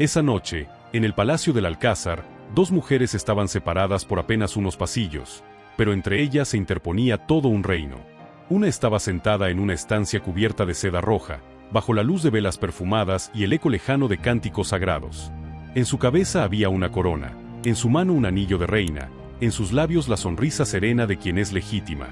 Esa noche, en el palacio del Alcázar, dos mujeres estaban separadas por apenas unos pasillos, pero entre ellas se interponía todo un reino. Una estaba sentada en una estancia cubierta de seda roja, bajo la luz de velas perfumadas y el eco lejano de cánticos sagrados. En su cabeza había una corona, en su mano un anillo de reina, en sus labios la sonrisa serena de quien es legítima.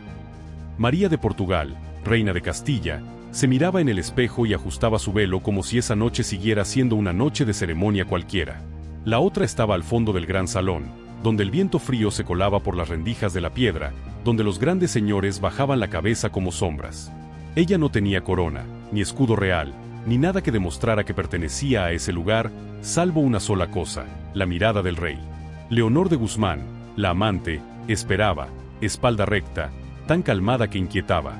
María de Portugal, reina de Castilla, se miraba en el espejo y ajustaba su velo como si esa noche siguiera siendo una noche de ceremonia cualquiera. La otra estaba al fondo del gran salón, donde el viento frío se colaba por las rendijas de la piedra, donde los grandes señores bajaban la cabeza como sombras. Ella no tenía corona, ni escudo real, ni nada que demostrara que pertenecía a ese lugar, salvo una sola cosa, la mirada del rey. Leonor de Guzmán, la amante, esperaba, espalda recta, tan calmada que inquietaba.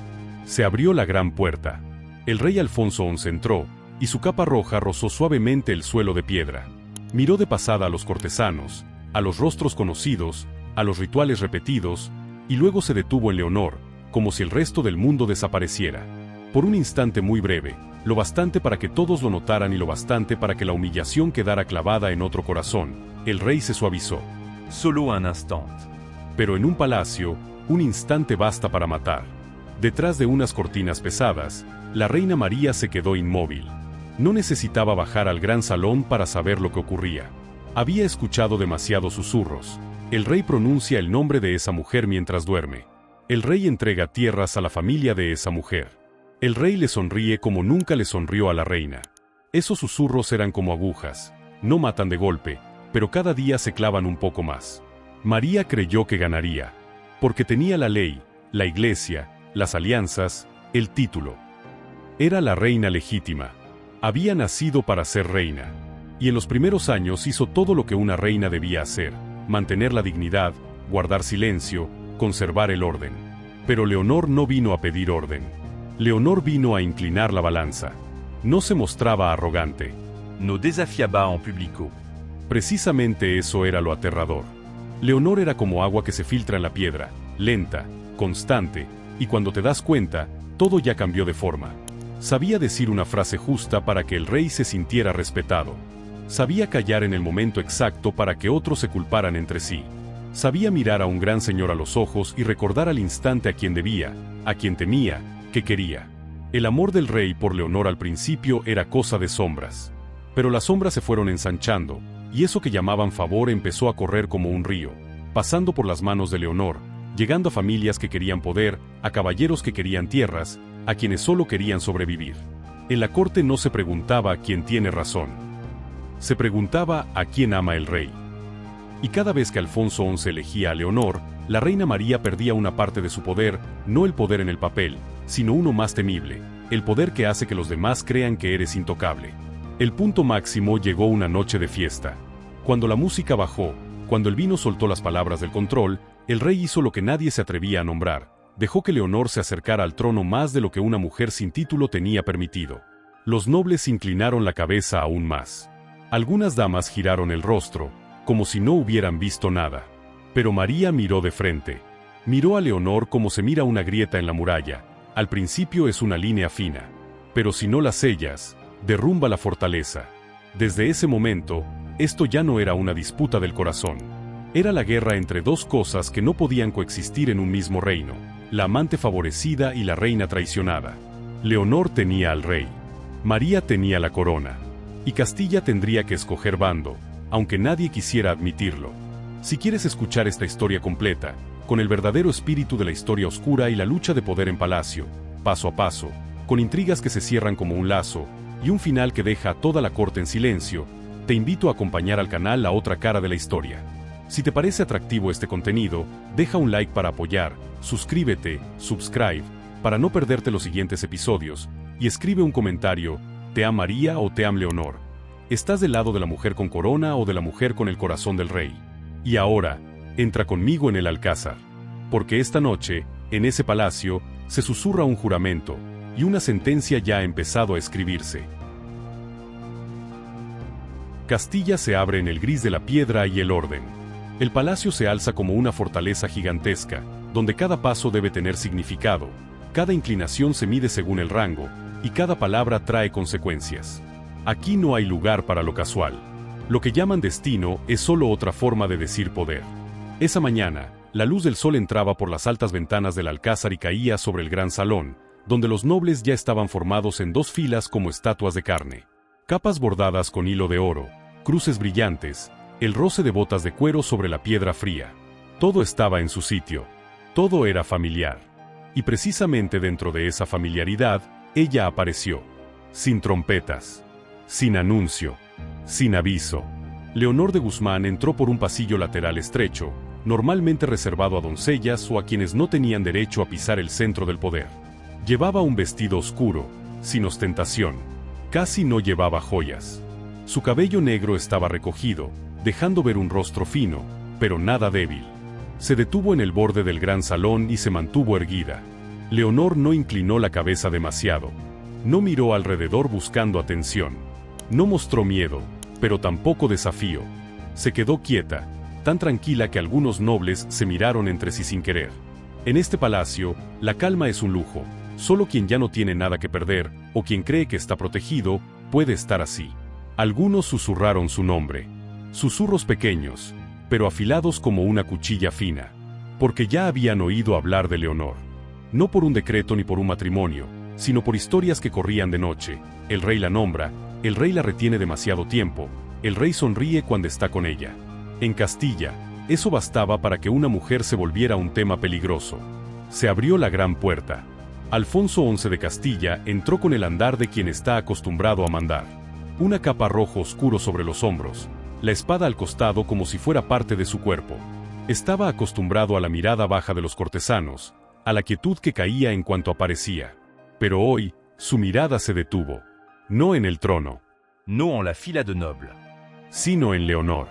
Se abrió la gran puerta. El rey Alfonso XI entró, y su capa roja rozó suavemente el suelo de piedra. Miró de pasada a los cortesanos, a los rostros conocidos, a los rituales repetidos, y luego se detuvo en Leonor, como si el resto del mundo desapareciera. Por un instante muy breve, lo bastante para que todos lo notaran y lo bastante para que la humillación quedara clavada en otro corazón, el rey se suavizó. Solo un instant. Pero en un palacio, un instante basta para matar. Detrás de unas cortinas pesadas, la reina María se quedó inmóvil. No necesitaba bajar al gran salón para saber lo que ocurría. Había escuchado demasiados susurros. El rey pronuncia el nombre de esa mujer mientras duerme. El rey entrega tierras a la familia de esa mujer. El rey le sonríe como nunca le sonrió a la reina. Esos susurros eran como agujas. No matan de golpe, pero cada día se clavan un poco más. María creyó que ganaría. Porque tenía la ley, la iglesia, las alianzas, el título. Era la reina legítima. Había nacido para ser reina. Y en los primeros años hizo todo lo que una reina debía hacer: mantener la dignidad, guardar silencio, conservar el orden. Pero Leonor no vino a pedir orden. Leonor vino a inclinar la balanza. No se mostraba arrogante. No desafiaba en público. Precisamente eso era lo aterrador. Leonor era como agua que se filtra en la piedra, lenta, constante, y cuando te das cuenta, todo ya cambió de forma. Sabía decir una frase justa para que el rey se sintiera respetado. Sabía callar en el momento exacto para que otros se culparan entre sí. Sabía mirar a un gran señor a los ojos y recordar al instante a quien debía, a quien temía, que quería. El amor del rey por Leonor al principio era cosa de sombras. Pero las sombras se fueron ensanchando, y eso que llamaban favor empezó a correr como un río, pasando por las manos de Leonor, llegando a familias que querían poder, a caballeros que querían tierras, a quienes solo querían sobrevivir. En la corte no se preguntaba quién tiene razón. Se preguntaba a quién ama el rey. Y cada vez que Alfonso XI elegía a Leonor, la reina María perdía una parte de su poder, no el poder en el papel, sino uno más temible, el poder que hace que los demás crean que eres intocable. El punto máximo llegó una noche de fiesta. Cuando la música bajó, cuando el vino soltó las palabras del control, el rey hizo lo que nadie se atrevía a nombrar: dejó que Leonor se acercara al trono más de lo que una mujer sin título tenía permitido. Los nobles inclinaron la cabeza aún más. Algunas damas giraron el rostro, como si no hubieran visto nada. Pero María miró de frente. Miró a Leonor como se mira una grieta en la muralla. Al principio es una línea fina, pero si no la sellas, derrumba la fortaleza. Desde ese momento, esto ya no era una disputa del corazón. Era la guerra entre dos cosas que no podían coexistir en un mismo reino: la amante favorecida y la reina traicionada. Leonor tenía al rey. María tenía la corona. Y Castilla tendría que escoger bando, aunque nadie quisiera admitirlo. Si quieres escuchar esta historia completa, con el verdadero espíritu de la historia oscura y la lucha de poder en palacio, paso a paso, con intrigas que se cierran como un lazo, y un final que deja a toda la corte en silencio, te invito a acompañar al canal La Otra Cara de la Historia. Si te parece atractivo este contenido, deja un like para apoyar, suscríbete, subscribe, para no perderte los siguientes episodios, y escribe un comentario: ¿te am María o te am Leonor? ¿Estás del lado de la mujer con corona o de la mujer con el corazón del rey? Y ahora, entra conmigo en el Alcázar. Porque esta noche, en ese palacio, se susurra un juramento, y una sentencia ya ha empezado a escribirse. Castilla se abre en el gris de la piedra y el orden. El palacio se alza como una fortaleza gigantesca, donde cada paso debe tener significado, cada inclinación se mide según el rango, y cada palabra trae consecuencias. Aquí no hay lugar para lo casual. Lo que llaman destino es solo otra forma de decir poder. Esa mañana, la luz del sol entraba por las altas ventanas del alcázar y caía sobre el gran salón, donde los nobles ya estaban formados en dos filas como estatuas de carne. Capas bordadas con hilo de oro, cruces brillantes, el roce de botas de cuero sobre la piedra fría. Todo estaba en su sitio. Todo era familiar. Y precisamente dentro de esa familiaridad, ella apareció. Sin trompetas. Sin anuncio. Sin aviso. Leonor de Guzmán entró por un pasillo lateral estrecho, normalmente reservado a doncellas o a quienes no tenían derecho a pisar el centro del poder. Llevaba un vestido oscuro, sin ostentación. Casi no llevaba joyas. Su cabello negro estaba recogido, dejando ver un rostro fino, pero nada débil. Se detuvo en el borde del gran salón y se mantuvo erguida. Leonor no inclinó la cabeza demasiado. No miró alrededor buscando atención. No mostró miedo, pero tampoco desafío. Se quedó quieta, tan tranquila que algunos nobles se miraron entre sí sin querer. En este palacio, la calma es un lujo. Solo quien ya no tiene nada que perder, o quien cree que está protegido, puede estar así. Algunos susurraron su nombre. Susurros pequeños, pero afilados como una cuchilla fina. Porque ya habían oído hablar de Leonor. No por un decreto ni por un matrimonio, sino por historias que corrían de noche. El rey la nombra, el rey la retiene demasiado tiempo, el rey sonríe cuando está con ella. En Castilla, eso bastaba para que una mujer se volviera un tema peligroso. Se abrió la gran puerta. Alfonso XI de Castilla entró con el andar de quien está acostumbrado a mandar. Una capa rojo oscuro sobre los hombros, la espada al costado como si fuera parte de su cuerpo. Estaba acostumbrado a la mirada baja de los cortesanos, a la quietud que caía en cuanto aparecía. Pero hoy, su mirada se detuvo. No en el trono. No en la fila de nobles. Sino en Leonor.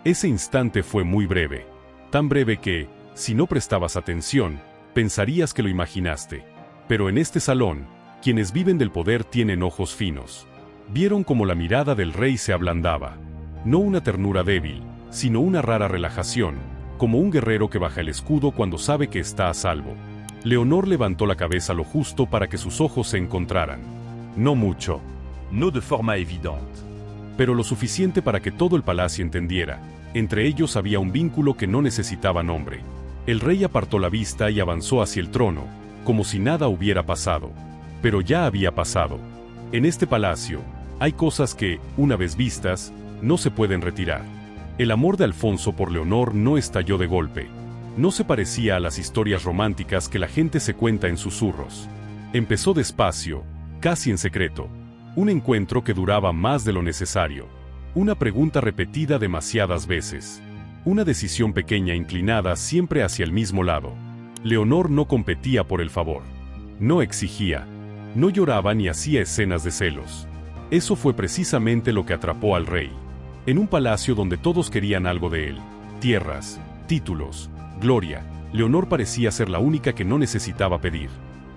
Ese instante fue muy breve. Tan breve que, si no prestabas atención, pensarías que lo imaginaste. Pero en este salón, quienes viven del poder tienen ojos finos. Vieron como la mirada del rey se ablandaba. No una ternura débil, sino una rara relajación, como un guerrero que baja el escudo cuando sabe que está a salvo. Leonor levantó la cabeza lo justo para que sus ojos se encontraran. No mucho. No de forma evidente. Pero lo suficiente para que todo el palacio entendiera. Entre ellos había un vínculo que no necesitaba nombre. El rey apartó la vista y avanzó hacia el trono, como si nada hubiera pasado. Pero ya había pasado. En este palacio, hay cosas que, una vez vistas, no se pueden retirar. El amor de Alfonso por Leonor no estalló de golpe. No se parecía a las historias románticas que la gente se cuenta en susurros. Empezó despacio, casi en secreto. Un encuentro que duraba más de lo necesario. Una pregunta repetida demasiadas veces. Una decisión pequeña inclinada siempre hacia el mismo lado. Leonor no competía por el favor. No exigía. No lloraba ni hacía escenas de celos. Eso fue precisamente lo que atrapó al rey. En un palacio donde todos querían algo de él. Tierras, títulos, gloria. Leonor parecía ser la única que no necesitaba pedir.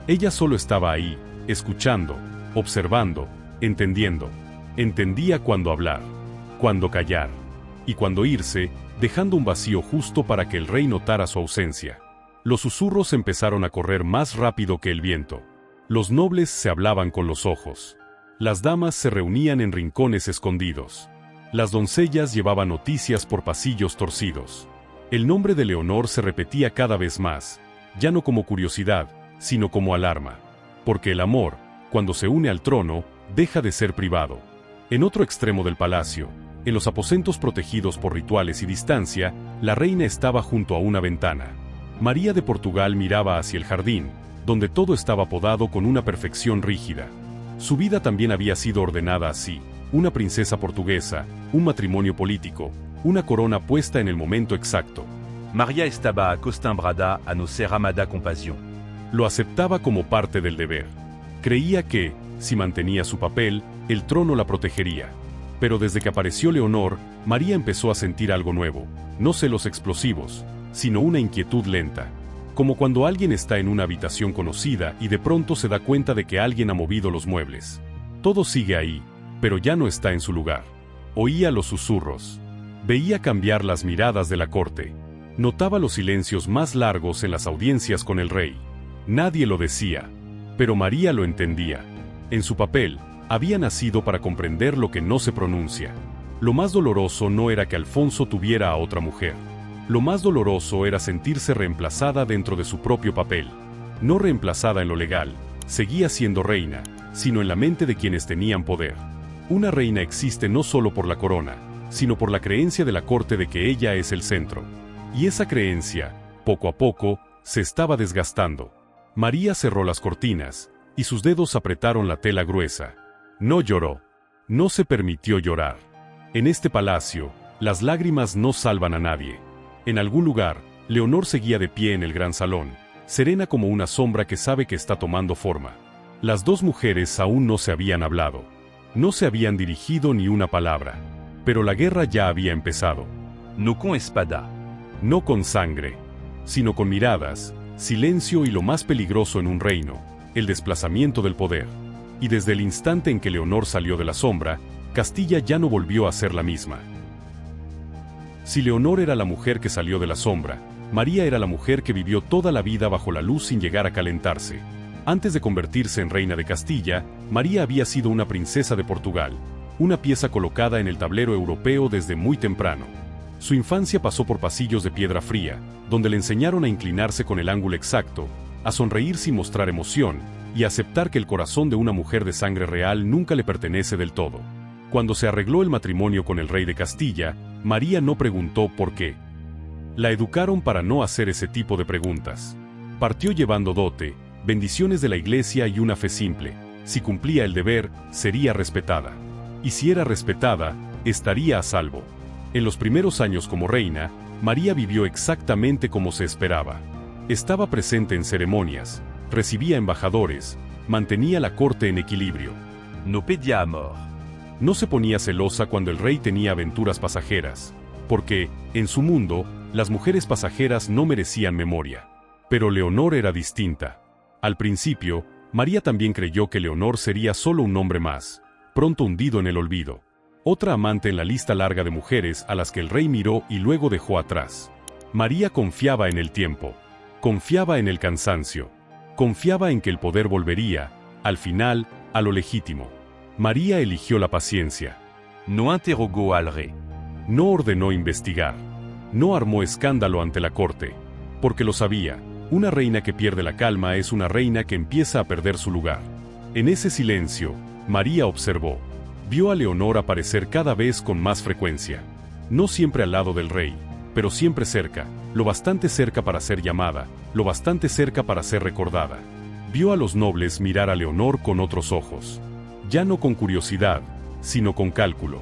Ella solo estaba ahí, escuchando, observando, entendiendo. Entendía cuándo hablar, cuándo callar, y cuándo irse, dejando un vacío justo para que el rey notara su ausencia. Los susurros empezaron a correr más rápido que el viento. Los nobles se hablaban con los ojos. Las damas se reunían en rincones escondidos. Las doncellas llevaban noticias por pasillos torcidos. El nombre de Leonor se repetía cada vez más, ya no como curiosidad, sino como alarma. Porque el amor, cuando se une al trono, deja de ser privado. En otro extremo del palacio, en los aposentos protegidos por rituales y distancia, la reina estaba junto a una ventana. María de Portugal miraba hacia el jardín, donde todo estaba podado con una perfección rígida. Su vida también había sido ordenada así: una princesa portuguesa, un matrimonio político, una corona puesta en el momento exacto. María estaba acostumbrada a no ser amada con pasión. Lo aceptaba como parte del deber. Creía que, si mantenía su papel, el trono la protegería. Pero desde que apareció Leonor, María empezó a sentir algo nuevo, no celos explosivos, sino una inquietud lenta. Como cuando alguien está en una habitación conocida y de pronto se da cuenta de que alguien ha movido los muebles. Todo sigue ahí, pero ya no está en su lugar. Oía los susurros. Veía cambiar las miradas de la corte. Notaba los silencios más largos en las audiencias con el rey. Nadie lo decía, pero María lo entendía. En su papel, había nacido para comprender lo que no se pronuncia. Lo más doloroso no era que Alfonso tuviera a otra mujer. Lo más doloroso era sentirse reemplazada dentro de su propio papel. No reemplazada en lo legal, seguía siendo reina, sino en la mente de quienes tenían poder. Una reina existe no solo por la corona, sino por la creencia de la corte de que ella es el centro. Y esa creencia, poco a poco, se estaba desgastando. María cerró las cortinas, y sus dedos apretaron la tela gruesa. No lloró. No se permitió llorar. En este palacio, las lágrimas no salvan a nadie. En algún lugar, Leonor seguía de pie en el gran salón, serena como una sombra que sabe que está tomando forma. Las dos mujeres aún no se habían hablado. No se habían dirigido ni una palabra. Pero la guerra ya había empezado. No con espada. No con sangre, sino con miradas, silencio y lo más peligroso en un reino, el desplazamiento del poder. Y desde el instante en que Leonor salió de la sombra, Castilla ya no volvió a ser la misma. Si Leonor era la mujer que salió de la sombra, María era la mujer que vivió toda la vida bajo la luz sin llegar a calentarse. Antes de convertirse en reina de Castilla, María había sido una princesa de Portugal, una pieza colocada en el tablero europeo desde muy temprano. Su infancia pasó por pasillos de piedra fría, donde le enseñaron a inclinarse con el ángulo exacto, a sonreír sin mostrar emoción, y a aceptar que el corazón de una mujer de sangre real nunca le pertenece del todo. Cuando se arregló el matrimonio con el rey de Castilla, María no preguntó por qué. La educaron para no hacer ese tipo de preguntas. Partió llevando dote, bendiciones de la iglesia y una fe simple. Si cumplía el deber, sería respetada. Y si era respetada, estaría a salvo. En los primeros años como reina, María vivió exactamente como se esperaba. Estaba presente en ceremonias, recibía embajadores, mantenía la corte en equilibrio. No pedía amor. No se ponía celosa cuando el rey tenía aventuras pasajeras, porque, en su mundo, las mujeres pasajeras no merecían memoria. Pero Leonor era distinta. Al principio, María también creyó que Leonor sería solo un nombre más, pronto hundido en el olvido. Otra amante en la lista larga de mujeres a las que el rey miró y luego dejó atrás. María confiaba en el tiempo, confiaba en el cansancio, confiaba en que el poder volvería, al final, a lo legítimo. María eligió la paciencia. No interrogó al rey. No ordenó investigar. No armó escándalo ante la corte. Porque lo sabía, una reina que pierde la calma es una reina que empieza a perder su lugar. En ese silencio, María observó. Vio a Leonor aparecer cada vez con más frecuencia. No siempre al lado del rey, pero siempre cerca, lo bastante cerca para ser llamada, lo bastante cerca para ser recordada. Vio a los nobles mirar a Leonor con otros ojos. Ya no con curiosidad, sino con cálculo.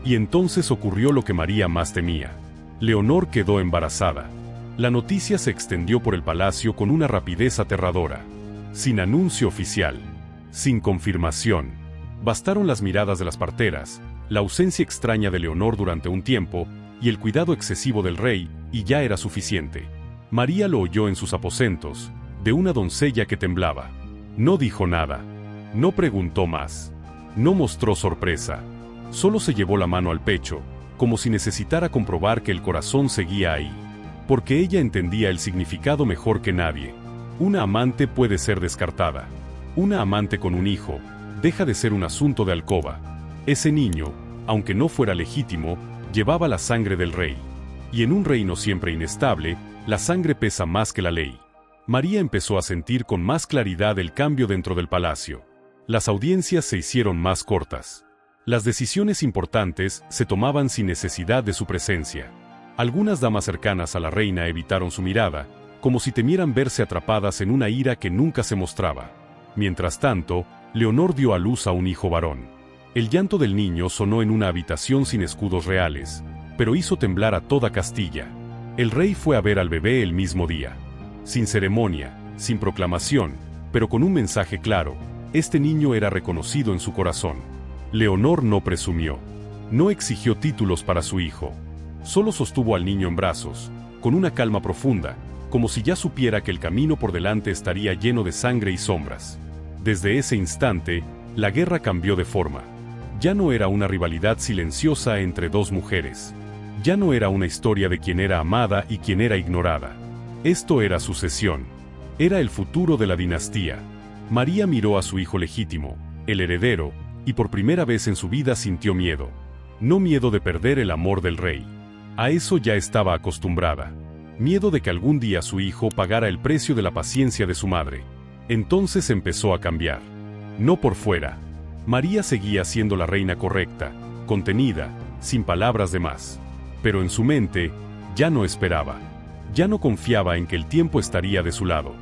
Y entonces ocurrió lo que María más temía. Leonor quedó embarazada. La noticia se extendió por el palacio con una rapidez aterradora. Sin anuncio oficial. Sin confirmación. Bastaron las miradas de las parteras, la ausencia extraña de Leonor durante un tiempo, y el cuidado excesivo del rey, y ya era suficiente. María lo oyó en sus aposentos, de una doncella que temblaba. No dijo nada. No preguntó más. No mostró sorpresa. Solo se llevó la mano al pecho, como si necesitara comprobar que el corazón seguía ahí. Porque ella entendía el significado mejor que nadie. Una amante puede ser descartada. Una amante con un hijo deja de ser un asunto de alcoba. Ese niño, aunque no fuera legítimo, llevaba la sangre del rey. Y en un reino siempre inestable, la sangre pesa más que la ley. María empezó a sentir con más claridad el cambio dentro del palacio. Las audiencias se hicieron más cortas. Las decisiones importantes se tomaban sin necesidad de su presencia. Algunas damas cercanas a la reina evitaron su mirada, como si temieran verse atrapadas en una ira que nunca se mostraba. Mientras tanto, Leonor dio a luz a un hijo varón. El llanto del niño sonó en una habitación sin escudos reales, pero hizo temblar a toda Castilla. El rey fue a ver al bebé el mismo día. Sin ceremonia, sin proclamación, pero con un mensaje claro, este niño era reconocido en su corazón. Leonor no presumió. No exigió títulos para su hijo. Solo sostuvo al niño en brazos, con una calma profunda, como si ya supiera que el camino por delante estaría lleno de sangre y sombras. Desde ese instante, la guerra cambió de forma. Ya no era una rivalidad silenciosa entre dos mujeres. Ya no era una historia de quien era amada y quien era ignorada. Esto era sucesión. Era el futuro de la dinastía. María miró a su hijo legítimo, el heredero, y por primera vez en su vida sintió miedo. No miedo de perder el amor del rey. A eso ya estaba acostumbrada. Miedo de que algún día su hijo pagara el precio de la paciencia de su madre. Entonces empezó a cambiar. No por fuera. María seguía siendo la reina correcta, contenida, sin palabras de más. Pero en su mente, ya no esperaba. Ya no confiaba en que el tiempo estaría de su lado.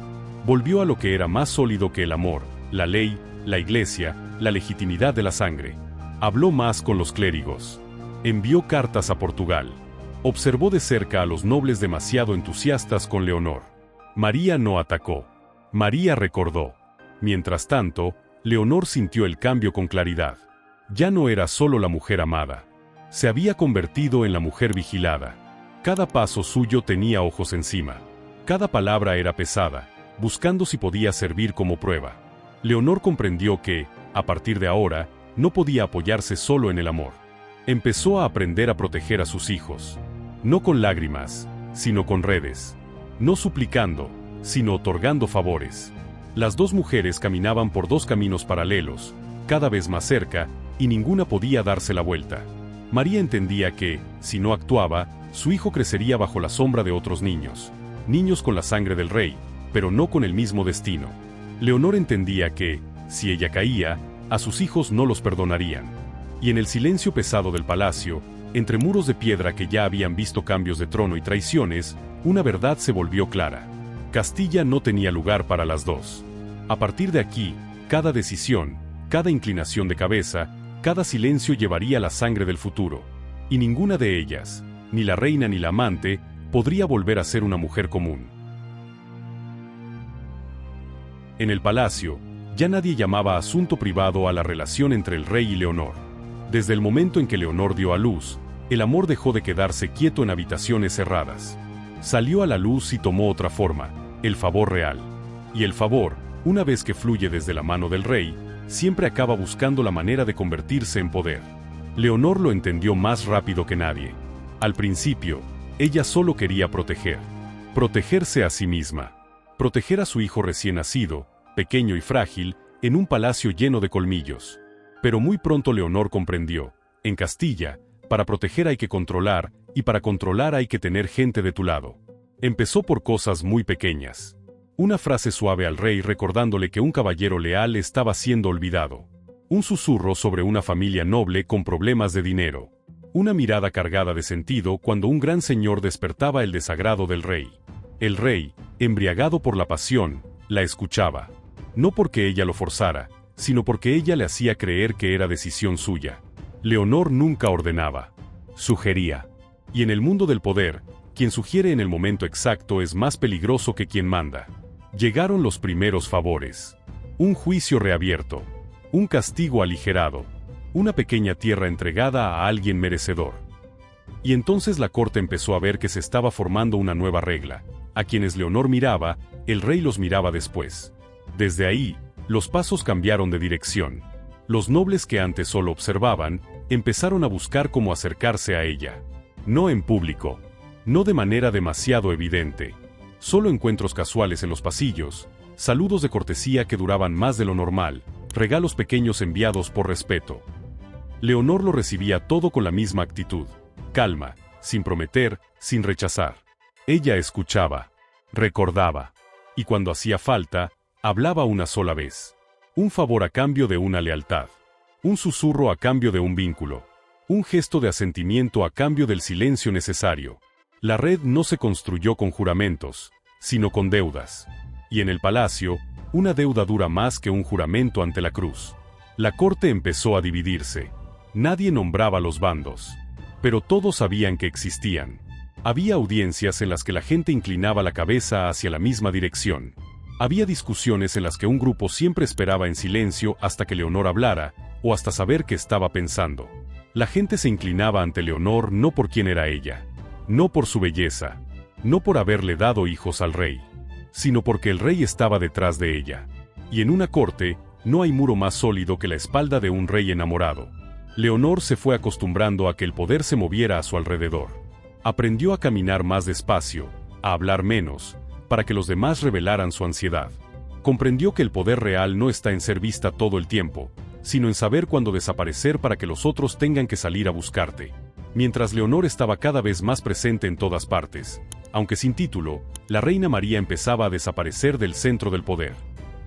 Volvió a lo que era más sólido que el amor, la ley, la iglesia, la legitimidad de la sangre. Habló más con los clérigos. Envió cartas a Portugal. Observó de cerca a los nobles demasiado entusiastas con Leonor. María no atacó. María recordó. Mientras tanto, Leonor sintió el cambio con claridad. Ya no era solo la mujer amada. Se había convertido en la mujer vigilada. Cada paso suyo tenía ojos encima. Cada palabra era pesada, buscando si podía servir como prueba. Leonor comprendió que, a partir de ahora, no podía apoyarse solo en el amor. Empezó a aprender a proteger a sus hijos. No con lágrimas, sino con redes. No suplicando, sino otorgando favores. Las dos mujeres caminaban por dos caminos paralelos, cada vez más cerca, y ninguna podía darse la vuelta. María entendía que, si no actuaba, su hijo crecería bajo la sombra de otros niños. Niños con la sangre del rey, pero no con el mismo destino. Leonor entendía que, si ella caía, a sus hijos no los perdonarían. Y en el silencio pesado del palacio, entre muros de piedra que ya habían visto cambios de trono y traiciones, una verdad se volvió clara. Castilla no tenía lugar para las dos. A partir de aquí, cada decisión, cada inclinación de cabeza, cada silencio llevaría la sangre del futuro. Y ninguna de ellas, ni la reina ni la amante, podría volver a ser una mujer común. En el palacio, ya nadie llamaba asunto privado a la relación entre el rey y Leonor. Desde el momento en que Leonor dio a luz, el amor dejó de quedarse quieto en habitaciones cerradas. Salió a la luz y tomó otra forma, el favor real. Y el favor, una vez que fluye desde la mano del rey, siempre acaba buscando la manera de convertirse en poder. Leonor lo entendió más rápido que nadie. Al principio, ella solo quería proteger. Protegerse a sí misma. Proteger a su hijo recién nacido, pequeño y frágil, en un palacio lleno de colmillos. Pero muy pronto Leonor comprendió, en Castilla, para proteger hay que controlar, y para controlar hay que tener gente de tu lado. Empezó por cosas muy pequeñas. Una frase suave al rey recordándole que un caballero leal estaba siendo olvidado. Un susurro sobre una familia noble con problemas de dinero. Una mirada cargada de sentido cuando un gran señor despertaba el desagrado del rey. El rey, embriagado por la pasión, la escuchaba. No porque ella lo forzara, sino porque ella le hacía creer que era decisión suya. Leonor nunca ordenaba, sugería. Y en el mundo del poder, quien sugiere en el momento exacto es más peligroso que quien manda. Llegaron los primeros favores. Un juicio reabierto. Un castigo aligerado. Una pequeña tierra entregada a alguien merecedor. Y entonces la corte empezó a ver que se estaba formando una nueva regla. A quienes Leonor miraba, el rey los miraba después. Desde ahí, los pasos cambiaron de dirección. Los nobles que antes solo observaban, empezaron a buscar cómo acercarse a ella. No en público. No de manera demasiado evidente. Solo encuentros casuales en los pasillos, saludos de cortesía que duraban más de lo normal, regalos pequeños enviados por respeto. Leonor lo recibía todo con la misma actitud, calma, sin prometer, sin rechazar. Ella escuchaba, recordaba, y cuando hacía falta, hablaba una sola vez. Un favor a cambio de una lealtad. Un susurro a cambio de un vínculo. Un gesto de asentimiento a cambio del silencio necesario. La red no se construyó con juramentos, sino con deudas. Y en el palacio, una deuda dura más que un juramento ante la cruz. La corte empezó a dividirse. Nadie nombraba los bandos. Pero todos sabían que existían. Había audiencias en las que la gente inclinaba la cabeza hacia la misma dirección. Había discusiones en las que un grupo siempre esperaba en silencio hasta que Leonor hablara, o hasta saber qué estaba pensando. La gente se inclinaba ante Leonor no por quién era ella, no por su belleza, no por haberle dado hijos al rey, sino porque el rey estaba detrás de ella. Y en una corte, no hay muro más sólido que la espalda de un rey enamorado. Leonor se fue acostumbrando a que el poder se moviera a su alrededor. Aprendió a caminar más despacio, a hablar menos, para que los demás revelaran su ansiedad. Comprendió que el poder real no está en ser vista todo el tiempo, sino en saber cuándo desaparecer para que los otros tengan que salir a buscarte. Mientras Leonor estaba cada vez más presente en todas partes, aunque sin título, la reina María empezaba a desaparecer del centro del poder.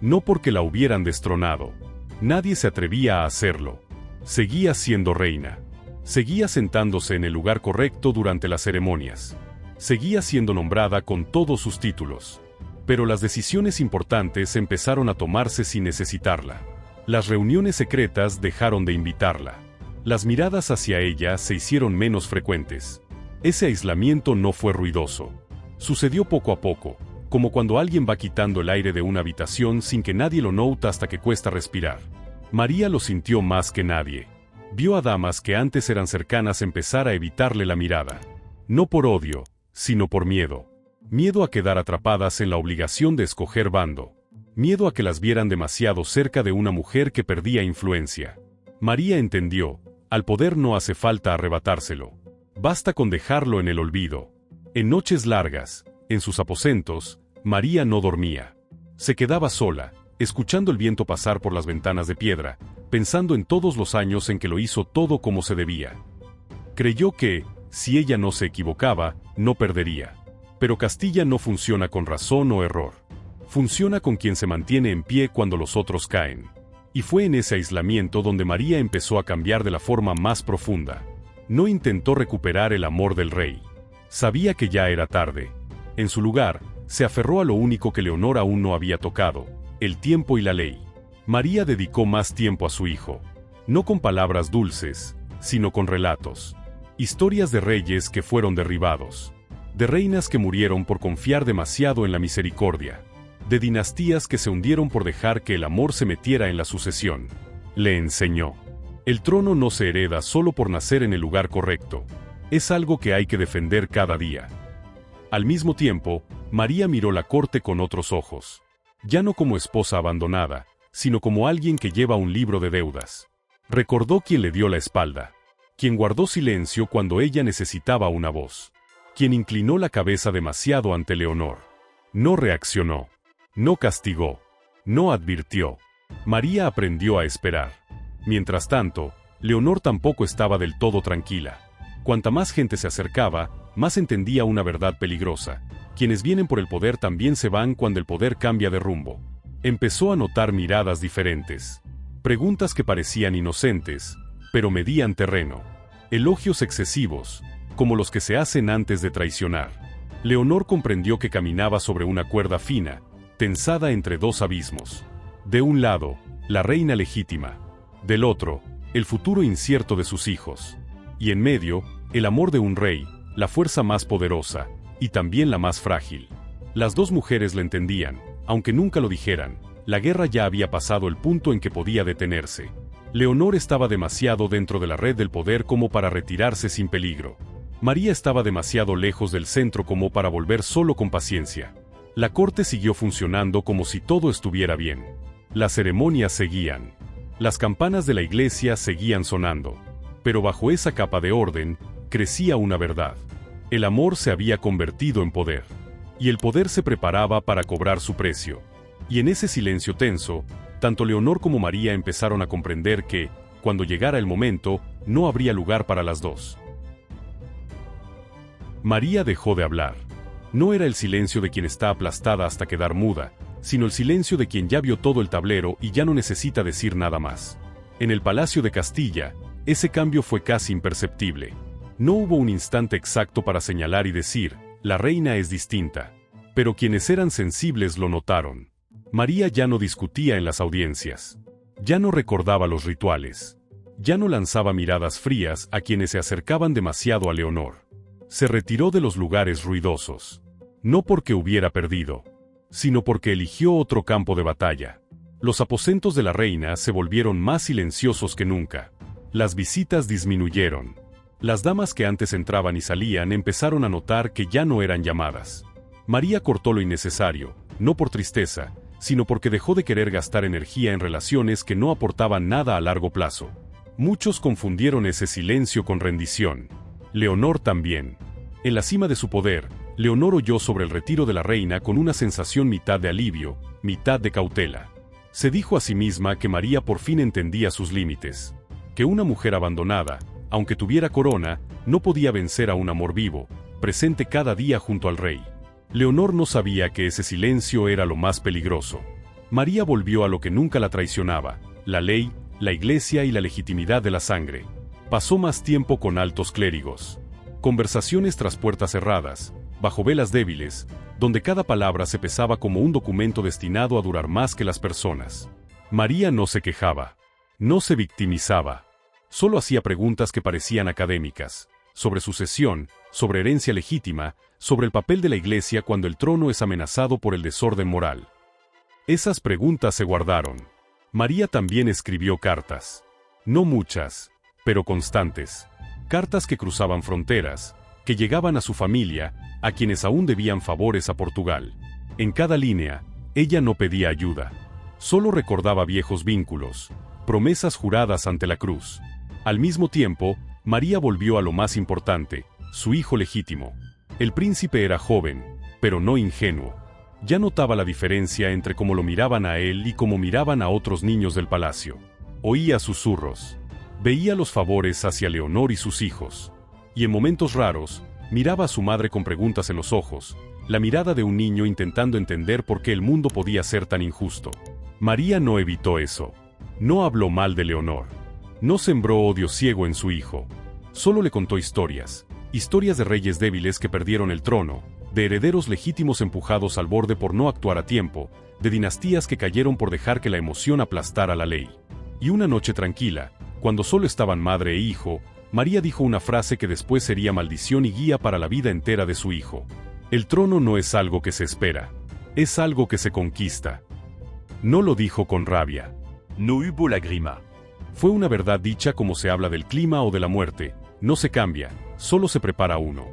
No porque la hubieran destronado. Nadie se atrevía a hacerlo. Seguía siendo reina. Seguía sentándose en el lugar correcto durante las ceremonias. Seguía siendo nombrada con todos sus títulos. Pero las decisiones importantes empezaron a tomarse sin necesitarla. Las reuniones secretas dejaron de invitarla. Las miradas hacia ella se hicieron menos frecuentes. Ese aislamiento no fue ruidoso. Sucedió poco a poco, como cuando alguien va quitando el aire de una habitación sin que nadie lo nota hasta que cuesta respirar. María lo sintió más que nadie. Vio a damas que antes eran cercanas empezar a evitarle la mirada. No por odio, sino por miedo. Miedo a quedar atrapadas en la obligación de escoger bando. Miedo a que las vieran demasiado cerca de una mujer que perdía influencia. María entendió, al poder no hace falta arrebatárselo. Basta con dejarlo en el olvido. En noches largas, en sus aposentos, María no dormía. Se quedaba sola, escuchando el viento pasar por las ventanas de piedra, pensando en todos los años en que lo hizo todo como se debía. Creyó que, si ella no se equivocaba, no perdería. Pero Castilla no funciona con razón o error. Funciona con quien se mantiene en pie cuando los otros caen. Y fue en ese aislamiento donde María empezó a cambiar de la forma más profunda. No intentó recuperar el amor del rey. Sabía que ya era tarde. En su lugar, se aferró a lo único que Leonor aún no había tocado, el tiempo y la ley. María dedicó más tiempo a su hijo. No con palabras dulces, sino con relatos. Historias de reyes que fueron derribados. De reinas que murieron por confiar demasiado en la misericordia. De dinastías que se hundieron por dejar que el amor se metiera en la sucesión. Le enseñó. El trono no se hereda solo por nacer en el lugar correcto. Es algo que hay que defender cada día. Al mismo tiempo, María miró la corte con otros ojos. Ya no como esposa abandonada, sino como alguien que lleva un libro de deudas. Recordó quien le dio la espalda. Quien guardó silencio cuando ella necesitaba una voz. Quien inclinó la cabeza demasiado ante Leonor. No reaccionó. No castigó. No advirtió. María aprendió a esperar. Mientras tanto, Leonor tampoco estaba del todo tranquila. Cuanta más gente se acercaba, más entendía una verdad peligrosa. Quienes vienen por el poder también se van cuando el poder cambia de rumbo. Empezó a notar miradas diferentes. Preguntas que parecían inocentes, pero medían terreno. Elogios excesivos, como los que se hacen antes de traicionar. Leonor comprendió que caminaba sobre una cuerda fina, tensada entre dos abismos. De un lado, la reina legítima. Del otro, el futuro incierto de sus hijos. Y en medio, el amor de un rey, la fuerza más poderosa, y también la más frágil. Las dos mujeres le entendían, aunque nunca lo dijeran. La guerra ya había pasado el punto en que podía detenerse. Leonor estaba demasiado dentro de la red del poder como para retirarse sin peligro. María estaba demasiado lejos del centro como para volver solo con paciencia. La corte siguió funcionando como si todo estuviera bien. Las ceremonias seguían. Las campanas de la iglesia seguían sonando. Pero bajo esa capa de orden, crecía una verdad. El amor se había convertido en poder. Y el poder se preparaba para cobrar su precio. Y en ese silencio tenso, tanto Leonor como María empezaron a comprender que, cuando llegara el momento, no habría lugar para las dos. María dejó de hablar. No era el silencio de quien está aplastada hasta quedar muda, sino el silencio de quien ya vio todo el tablero y ya no necesita decir nada más. En el Palacio de Castilla, ese cambio fue casi imperceptible. No hubo un instante exacto para señalar y decir, la reina es distinta. Pero quienes eran sensibles lo notaron. María ya no discutía en las audiencias. Ya no recordaba los rituales. Ya no lanzaba miradas frías a quienes se acercaban demasiado a Leonor. Se retiró de los lugares ruidosos. No porque hubiera perdido, sino porque eligió otro campo de batalla. Los aposentos de la reina se volvieron más silenciosos que nunca. Las visitas disminuyeron. Las damas que antes entraban y salían empezaron a notar que ya no eran llamadas. María cortó lo innecesario, no por tristeza, sino porque dejó de querer gastar energía en relaciones que no aportaban nada a largo plazo. Muchos confundieron ese silencio con rendición. Leonor también. En la cima de su poder, Leonor oyó sobre el retiro de la reina con una sensación mitad de alivio, mitad de cautela. Se dijo a sí misma que María por fin entendía sus límites, que una mujer abandonada, aunque tuviera corona, no podía vencer a un amor vivo, presente cada día junto al rey. Leonor no sabía que ese silencio era lo más peligroso. María volvió a lo que nunca la traicionaba: la ley, la iglesia y la legitimidad de la sangre. Pasó más tiempo con altos clérigos. Conversaciones tras puertas cerradas, bajo velas débiles, donde cada palabra se pesaba como un documento destinado a durar más que las personas. María no se quejaba, no se victimizaba. Solo hacía preguntas que parecían académicas, sobre sucesión, sobre herencia legítima, sobre el papel de la iglesia cuando el trono es amenazado por el desorden moral. Esas preguntas se guardaron. María también escribió cartas. No muchas, pero constantes. Cartas que cruzaban fronteras, que llegaban a su familia, a quienes aún debían favores a Portugal. En cada línea, ella no pedía ayuda. Solo recordaba viejos vínculos, promesas juradas ante la cruz. Al mismo tiempo, María volvió a lo más importante: su hijo legítimo. El príncipe era joven, pero no ingenuo. Ya notaba la diferencia entre cómo lo miraban a él y cómo miraban a otros niños del palacio. Oía susurros. Veía los favores hacia Leonor y sus hijos. Y en momentos raros, miraba a su madre con preguntas en los ojos, la mirada de un niño intentando entender por qué el mundo podía ser tan injusto. María no evitó eso. No habló mal de Leonor. No sembró odio ciego en su hijo. Solo le contó historias. Historias de reyes débiles que perdieron el trono, de herederos legítimos empujados al borde por no actuar a tiempo, de dinastías que cayeron por dejar que la emoción aplastara la ley. Y una noche tranquila, cuando solo estaban madre e hijo, María dijo una frase que después sería maldición y guía para la vida entera de su hijo. El trono no es algo que se espera, es algo que se conquista. No lo dijo con rabia. No hubo lágrima. Fue una verdad dicha como se habla del clima o de la muerte: no se cambia, solo se prepara uno.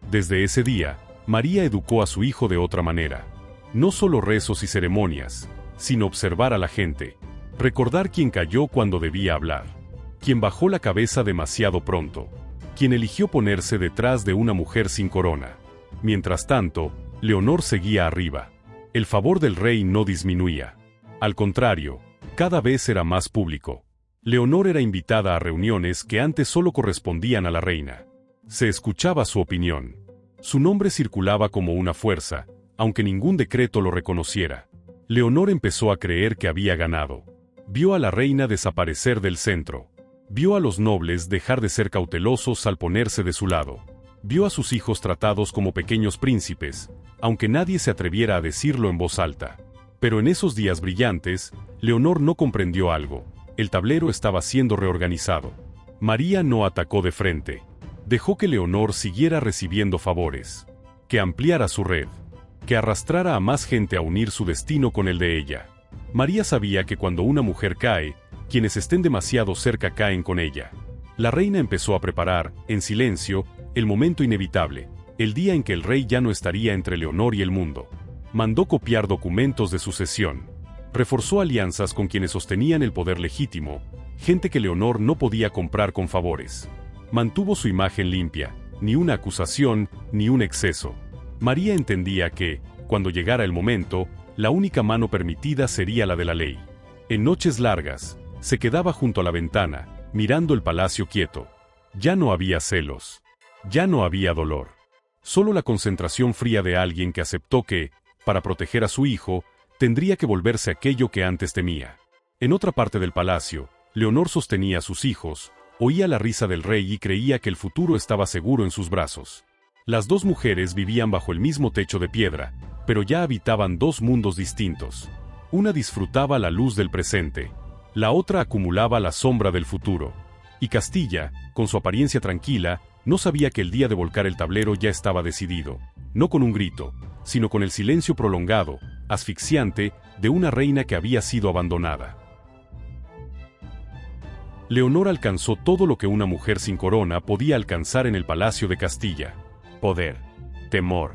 Desde ese día, María educó a su hijo de otra manera. No solo rezos y ceremonias, sino observar a la gente. Recordar quién cayó cuando debía hablar. Quien bajó la cabeza demasiado pronto. Quien eligió ponerse detrás de una mujer sin corona. Mientras tanto, Leonor seguía arriba. El favor del rey no disminuía. Al contrario, cada vez era más público. Leonor era invitada a reuniones que antes solo correspondían a la reina. Se escuchaba su opinión. Su nombre circulaba como una fuerza, aunque ningún decreto lo reconociera. Leonor empezó a creer que había ganado. Vio a la reina desaparecer del centro. Vio a los nobles dejar de ser cautelosos al ponerse de su lado. Vio a sus hijos tratados como pequeños príncipes, aunque nadie se atreviera a decirlo en voz alta. Pero en esos días brillantes, Leonor no comprendió algo. El tablero estaba siendo reorganizado. María no atacó de frente. Dejó que Leonor siguiera recibiendo favores. Que ampliara su red. Que arrastrara a más gente a unir su destino con el de ella. María sabía que cuando una mujer cae, quienes estén demasiado cerca caen con ella. La reina empezó a preparar, en silencio, el momento inevitable, el día en que el rey ya no estaría entre Leonor y el mundo. Mandó copiar documentos de sucesión. Reforzó alianzas con quienes sostenían el poder legítimo, gente que Leonor no podía comprar con favores. Mantuvo su imagen limpia, ni una acusación, ni un exceso. María entendía que, cuando llegara el momento, la única mano permitida sería la de la ley. En noches largas, se quedaba junto a la ventana, mirando el palacio quieto. Ya no había celos. Ya no había dolor. Solo la concentración fría de alguien que aceptó que, para proteger a su hijo, tendría que volverse aquello que antes temía. En otra parte del palacio, Leonor sostenía a sus hijos, oía la risa del rey y creía que el futuro estaba seguro en sus brazos. Las dos mujeres vivían bajo el mismo techo de piedra, pero ya habitaban dos mundos distintos. Una disfrutaba la luz del presente, la otra acumulaba la sombra del futuro. Y Castilla, con su apariencia tranquila, no sabía que el día de volcar el tablero ya estaba decidido, no con un grito, sino con el silencio prolongado, asfixiante, de una reina que había sido abandonada. Leonor alcanzó todo lo que una mujer sin corona podía alcanzar en el palacio de Castilla: poder, temor,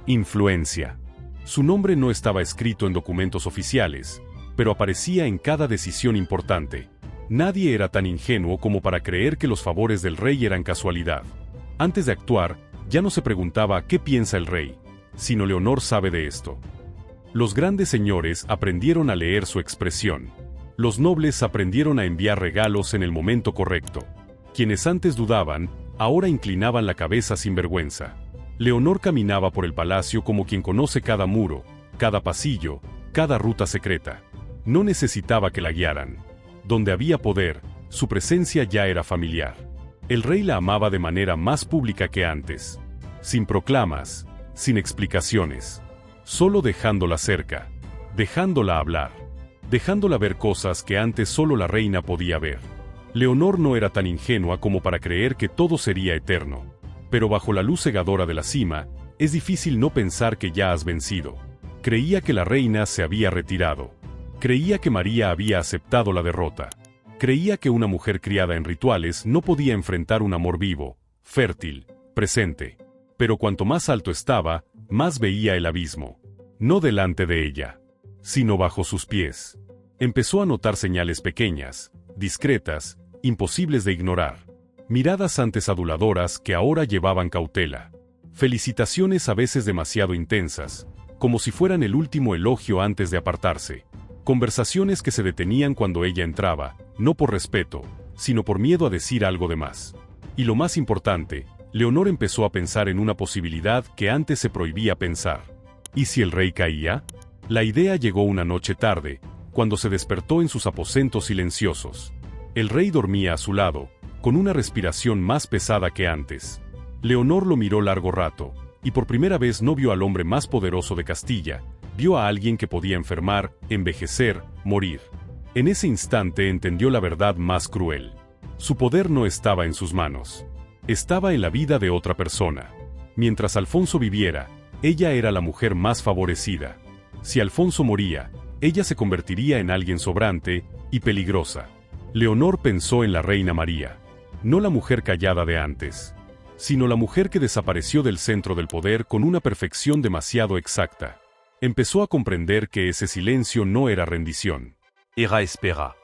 influencia. Su nombre no estaba escrito en documentos oficiales, pero aparecía en cada decisión importante. Nadie era tan ingenuo como para creer que los favores del rey eran casualidad. Antes de actuar, ya no se preguntaba ¿qué piensa el rey?, sino Leonor sabe de esto. Los grandes señores aprendieron a leer su expresión. Los nobles aprendieron a enviar regalos en el momento correcto. Quienes antes dudaban, ahora inclinaban la cabeza sin vergüenza. Leonor caminaba por el palacio como quien conoce cada muro, cada pasillo, cada ruta secreta. No necesitaba que la guiaran. Donde había poder, su presencia ya era familiar. El rey la amaba de manera más pública que antes. Sin proclamas, sin explicaciones. Solo dejándola cerca, dejándola hablar, dejándola ver cosas que antes solo la reina podía ver. Leonor no era tan ingenua como para creer que todo sería eterno. Pero bajo la luz cegadora de la cima, es difícil no pensar que ya has vencido. Creía que la reina se había retirado. Creía que María había aceptado la derrota. Creía que una mujer criada en rituales no podía enfrentar un amor vivo, fértil, presente. Pero cuanto más alto estaba, más veía el abismo. No delante de ella, sino bajo sus pies. Empezó a notar señales pequeñas, discretas, imposibles de ignorar. Miradas antes aduladoras que ahora llevaban cautela. Felicitaciones a veces demasiado intensas, como si fueran el último elogio antes de apartarse. Conversaciones que se detenían cuando ella entraba, no por respeto, sino por miedo a decir algo de más. Y lo más importante, Leonor empezó a pensar en una posibilidad que antes se prohibía pensar. ¿Y si el rey caía? La idea llegó una noche tarde, cuando se despertó en sus aposentos silenciosos. El rey dormía a su lado, con una respiración más pesada que antes. Leonor lo miró largo rato, y por primera vez no vio al hombre más poderoso de Castilla, vio a alguien que podía enfermar, envejecer, morir. En ese instante entendió la verdad más cruel. Su poder no estaba en sus manos. Estaba en la vida de otra persona. Mientras Alfonso viviera, ella era la mujer más favorecida. Si Alfonso moría, ella se convertiría en alguien sobrante y peligrosa. Leonor pensó en la reina María. No la mujer callada de antes, sino la mujer que desapareció del centro del poder con una perfección demasiado exacta. Empezó a comprender que ese silencio no era rendición. Era espera.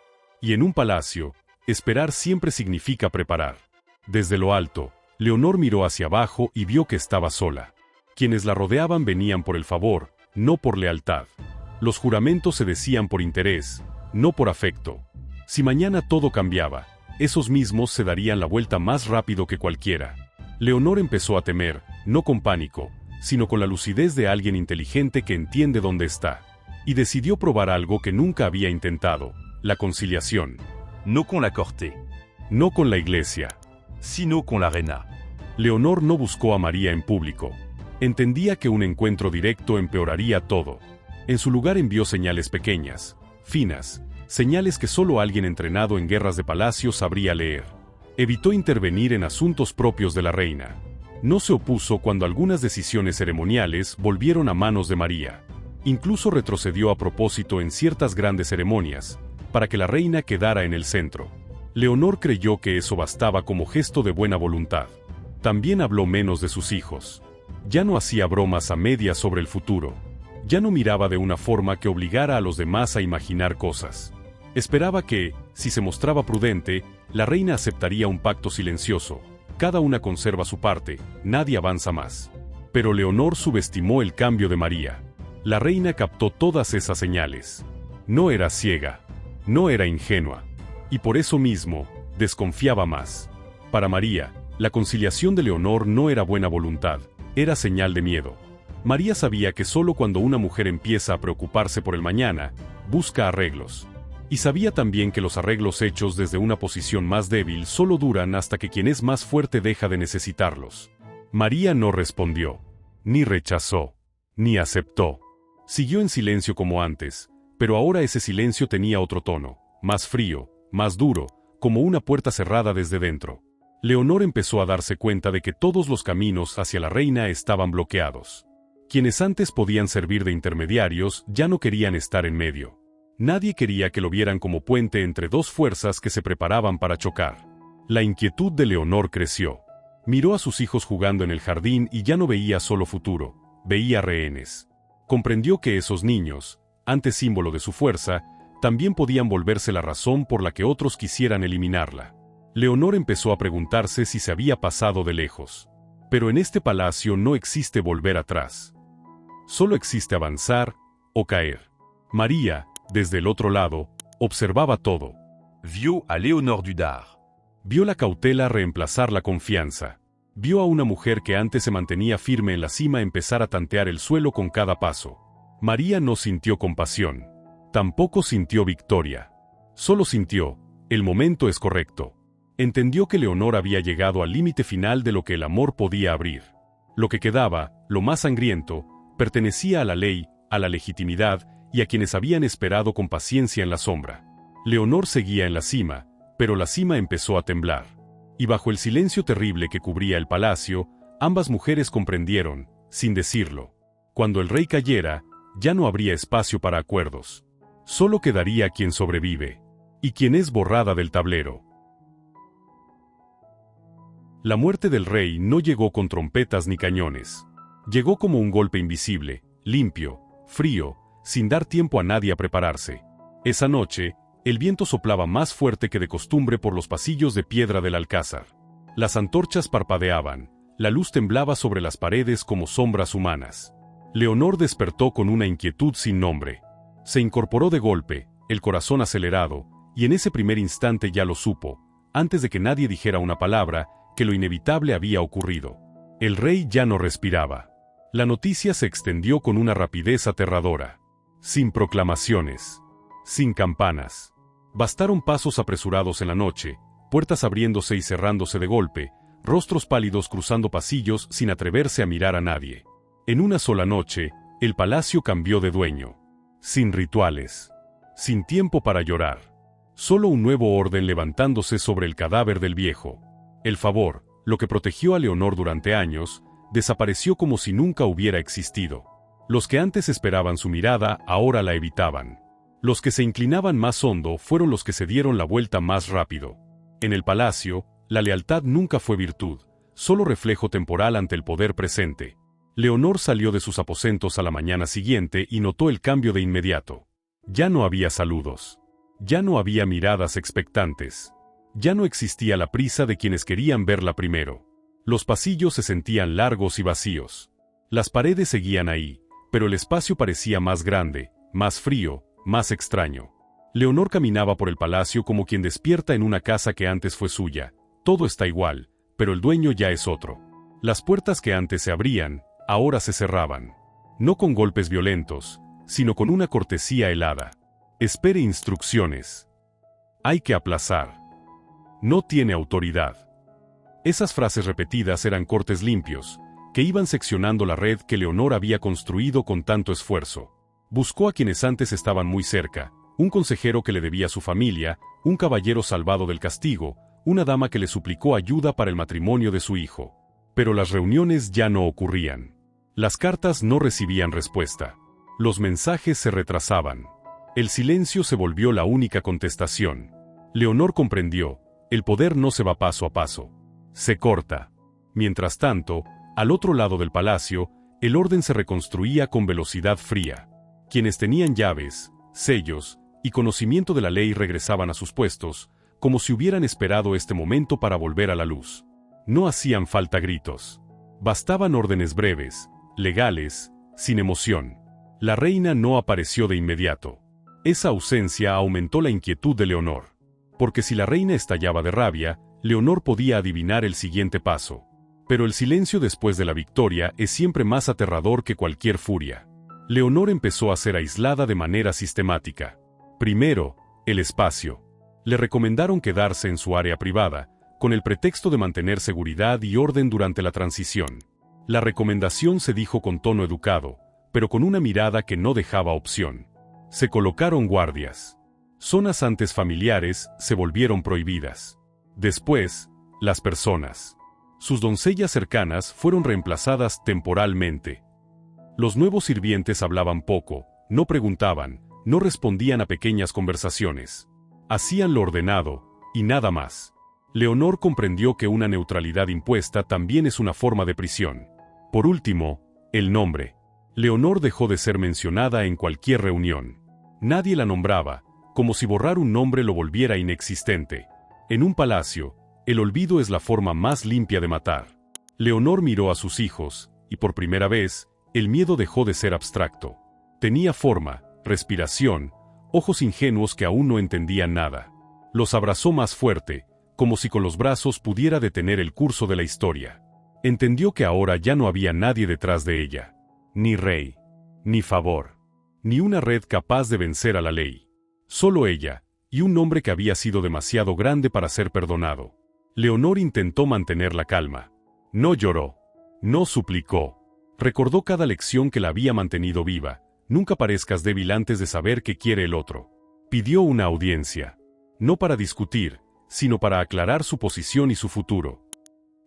Y en un palacio, esperar siempre significa preparar. Desde lo alto, Leonor miró hacia abajo y vio que estaba sola. Quienes la rodeaban venían por el favor, no por lealtad. Los juramentos se decían por interés, no por afecto. Si mañana todo cambiaba, esos mismos se darían la vuelta más rápido que cualquiera. Leonor empezó a temer, no con pánico, sino con la lucidez de alguien inteligente que entiende dónde está. Y decidió probar algo que nunca había intentado, la conciliación. No con la corte. No con la iglesia. Sino con la reina. Leonor no buscó a María en público. Entendía que un encuentro directo empeoraría todo. En su lugar envió señales pequeñas, finas, señales que solo alguien entrenado en guerras de palacio sabría leer. Evitó intervenir en asuntos propios de la reina. No se opuso cuando algunas decisiones ceremoniales volvieron a manos de María. Incluso retrocedió a propósito en ciertas grandes ceremonias, para que la reina quedara en el centro. Leonor creyó que eso bastaba como gesto de buena voluntad. También habló menos de sus hijos. Ya no hacía bromas a medias sobre el futuro. Ya no miraba de una forma que obligara a los demás a imaginar cosas. Esperaba que, si se mostraba prudente, la reina aceptaría un pacto silencioso. Cada una conserva su parte, nadie avanza más. Pero Leonor subestimó el cambio de María. La reina captó todas esas señales. No era ciega, no era ingenua, y por eso mismo, desconfiaba más. Para María, la conciliación de Leonor no era buena voluntad, era señal de miedo. María sabía que solo cuando una mujer empieza a preocuparse por el mañana, busca arreglos. Y sabía también que los arreglos hechos desde una posición más débil solo duran hasta que quien es más fuerte deja de necesitarlos. María no respondió, ni rechazó, ni aceptó. Siguió en silencio como antes, pero ahora ese silencio tenía otro tono, más frío, más duro, como una puerta cerrada desde dentro. Leonor empezó a darse cuenta de que todos los caminos hacia la reina estaban bloqueados. Quienes antes podían servir de intermediarios ya no querían estar en medio. Nadie quería que lo vieran como puente entre dos fuerzas que se preparaban para chocar. La inquietud de Leonor creció. Miró a sus hijos jugando en el jardín y ya no veía solo futuro, veía rehenes. Comprendió que esos niños, antes símbolo de su fuerza, también podían volverse la razón por la que otros quisieran eliminarla. Leonor empezó a preguntarse si se había pasado de lejos. Pero en este palacio no existe volver atrás. Solo existe avanzar, o caer. María, desde el otro lado, observaba todo. Vio a Léonore dudar. Vio la cautela reemplazar la confianza. Vio a una mujer que antes se mantenía firme en la cima empezar a tantear el suelo con cada paso. María no sintió compasión. Tampoco sintió victoria. Solo sintió, el momento es correcto. Entendió que Leonor había llegado al límite final de lo que el amor podía abrir. Lo que quedaba, lo más sangriento, pertenecía a la ley, a la legitimidad y a quienes habían esperado con paciencia en la sombra. Leonor seguía en la cima, pero la cima empezó a temblar. Y bajo el silencio terrible que cubría el palacio, ambas mujeres comprendieron, sin decirlo. Cuando el rey cayera, ya no habría espacio para acuerdos. Solo quedaría quien sobrevive, y quien es borrada del tablero. La muerte del rey no llegó con trompetas ni cañones. Llegó como un golpe invisible, limpio, frío, sin dar tiempo a nadie a prepararse. Esa noche, el viento soplaba más fuerte que de costumbre por los pasillos de piedra del alcázar. Las antorchas parpadeaban, la luz temblaba sobre las paredes como sombras humanas. Leonor despertó con una inquietud sin nombre. Se incorporó de golpe, el corazón acelerado, y en ese primer instante ya lo supo, antes de que nadie dijera una palabra, que lo inevitable había ocurrido. El rey ya no respiraba. La noticia se extendió con una rapidez aterradora. Sin proclamaciones. Sin campanas. Bastaron pasos apresurados en la noche, puertas abriéndose y cerrándose de golpe, rostros pálidos cruzando pasillos sin atreverse a mirar a nadie. En una sola noche, el palacio cambió de dueño. Sin rituales. Sin tiempo para llorar. Solo un nuevo orden levantándose sobre el cadáver del viejo. El favor, lo que protegió a Leonor durante años, desapareció como si nunca hubiera existido. Los que antes esperaban su mirada, ahora la evitaban. Los que se inclinaban más hondo fueron los que se dieron la vuelta más rápido. En el palacio, la lealtad nunca fue virtud, solo reflejo temporal ante el poder presente. Leonor salió de sus aposentos a la mañana siguiente y notó el cambio de inmediato. Ya no había saludos. Ya no había miradas expectantes. Ya no existía la prisa de quienes querían verla primero. Los pasillos se sentían largos y vacíos. Las paredes seguían ahí, pero el espacio parecía más grande, más frío, más extraño. Leonor caminaba por el palacio como quien despierta en una casa que antes fue suya. Todo está igual, pero el dueño ya es otro. Las puertas que antes se abrían, ahora se cerraban. No con golpes violentos, sino con una cortesía helada. Espere instrucciones. Hay que aplazar. No tiene autoridad. Esas frases repetidas eran cortes limpios, que iban seccionando la red que Leonor había construido con tanto esfuerzo. Buscó a quienes antes estaban muy cerca, un consejero que le debía a su familia, un caballero salvado del castigo, una dama que le suplicó ayuda para el matrimonio de su hijo. Pero las reuniones ya no ocurrían. Las cartas no recibían respuesta. Los mensajes se retrasaban. El silencio se volvió la única contestación. Leonor comprendió. El poder no se va paso a paso. Se corta. Mientras tanto, al otro lado del palacio, el orden se reconstruía con velocidad fría. Quienes tenían llaves, sellos y conocimiento de la ley regresaban a sus puestos, como si hubieran esperado este momento para volver a la luz. No hacían falta gritos. Bastaban órdenes breves, legales, sin emoción. La reina no apareció de inmediato. Esa ausencia aumentó la inquietud de Leonor. Porque si la reina estallaba de rabia, Leonor podía adivinar el siguiente paso. Pero el silencio después de la victoria es siempre más aterrador que cualquier furia. Leonor empezó a ser aislada de manera sistemática. Primero, el espacio. Le recomendaron quedarse en su área privada, con el pretexto de mantener seguridad y orden durante la transición. La recomendación se dijo con tono educado, pero con una mirada que no dejaba opción. Se colocaron guardias. Zonas antes familiares se volvieron prohibidas. Después, las personas. Sus doncellas cercanas fueron reemplazadas temporalmente. Los nuevos sirvientes hablaban poco, no preguntaban, no respondían a pequeñas conversaciones. Hacían lo ordenado, y nada más. Leonor comprendió que una neutralidad impuesta también es una forma de prisión. Por último, el nombre. Leonor dejó de ser mencionada en cualquier reunión. Nadie la nombraba, como si borrar un nombre lo volviera inexistente. En un palacio, el olvido es la forma más limpia de matar. Leonor miró a sus hijos, y por primera vez, el miedo dejó de ser abstracto. Tenía forma, respiración, ojos ingenuos que aún no entendían nada. Los abrazó más fuerte, como si con los brazos pudiera detener el curso de la historia. Entendió que ahora ya no había nadie detrás de ella. Ni rey, ni favor, ni una red capaz de vencer a la ley. Solo ella, y un hombre que había sido demasiado grande para ser perdonado. Leonor intentó mantener la calma. No lloró. No suplicó. Recordó cada lección que la había mantenido viva. Nunca parezcas débil antes de saber qué quiere el otro. Pidió una audiencia. No para discutir, sino para aclarar su posición y su futuro.